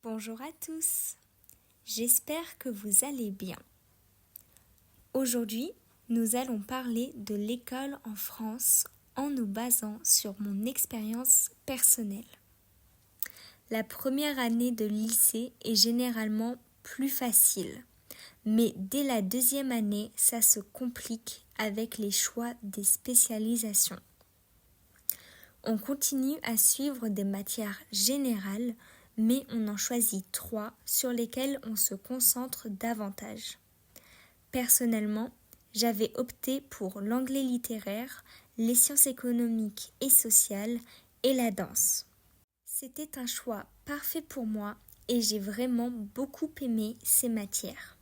Bonjour à tous, j'espère que vous allez bien. Aujourd'hui, nous allons parler de l'école en France en nous basant sur mon expérience personnelle. La première année de lycée est généralement plus facile, mais dès la deuxième année, ça se complique avec les choix des spécialisations. On continue à suivre des matières générales, mais on en choisit 3 sur lesquelles on se concentre davantage. Personnellement, j'avais opté pour l'anglais littéraire, les sciences économiques et sociales et la danse. C'était un choix parfait pour moi et j'ai vraiment beaucoup aimé ces matières.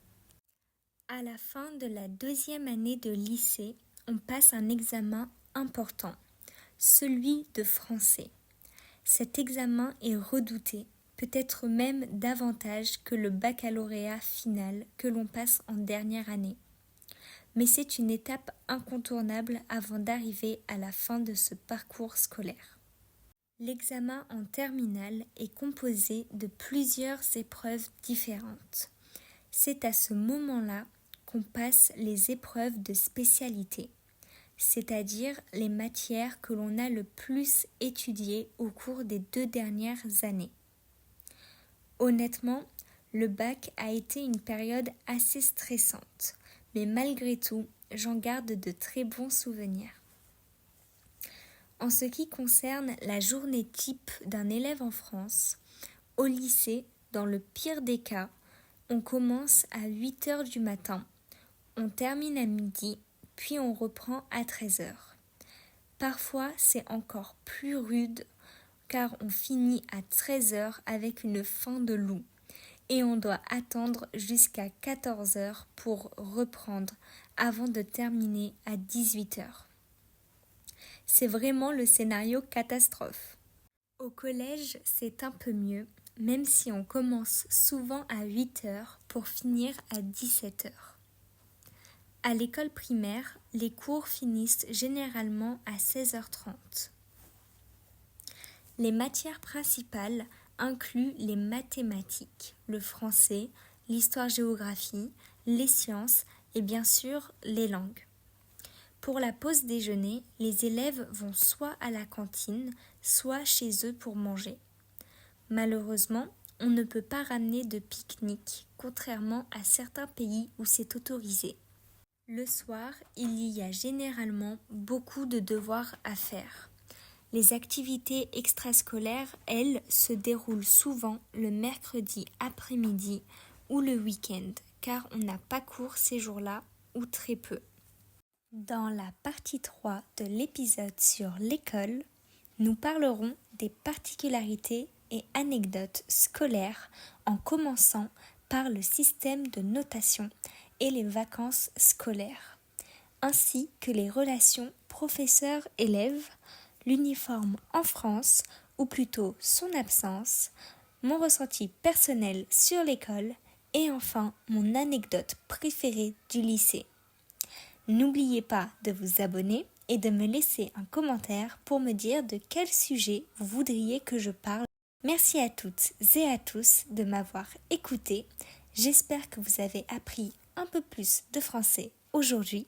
À la fin de la deuxième année de lycée, on passe un examen important, celui de français. Cet examen est redouté, peut-être même davantage que le baccalauréat final que l'on passe en dernière année. Mais c'est une étape incontournable avant d'arriver à la fin de ce parcours scolaire. L'examen en terminale est composé de plusieurs épreuves différentes. C'est à ce moment-là qu'on passe les épreuves de spécialité, c'est-à-dire les matières que l'on a le plus étudiées au cours des 2 dernières années. Honnêtement, le bac a été une période assez stressante, mais malgré tout, j'en garde de très bons souvenirs. En ce qui concerne la journée type d'un élève en France, au lycée, dans le pire des cas, on commence à 8h du matin, on termine à midi, puis on reprend à 13h. Parfois, c'est encore plus rude car on finit à 13h avec une faim de loup et on doit attendre jusqu'à 14h pour reprendre avant de terminer à 18h. C'est vraiment le scénario catastrophe. Au collège, c'est un peu mieux, même si on commence souvent à 8h pour finir à 17h. À l'école primaire, les cours finissent généralement à 16h30. Les matières principales incluent les mathématiques, le français, l'histoire-géographie, les sciences et bien sûr les langues. Pour la pause déjeuner, les élèves vont soit à la cantine, soit chez eux pour manger. Malheureusement, on ne peut pas ramener de pique-nique, contrairement à certains pays où c'est autorisé. Le soir, il y a généralement beaucoup de devoirs à faire. Les activités extrascolaires, elles, se déroulent souvent le mercredi après-midi ou le week-end, car on n'a pas cours ces jours-là ou très peu. Dans la partie 3 de l'épisode sur l'école, nous parlerons des particularités et anecdotes scolaires en commençant par le système de notation et les vacances scolaires, ainsi que les relations professeurs-élèves, l'uniforme en France, ou plutôt son absence, mon ressenti personnel sur l'école et enfin mon anecdote préférée du lycée. N'oubliez pas de vous abonner et de me laisser un commentaire pour me dire de quel sujet vous voudriez que je parle. Merci à toutes et à tous de m'avoir écouté. J'espère que vous avez appris un peu plus de français aujourd'hui.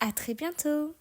À très bientôt!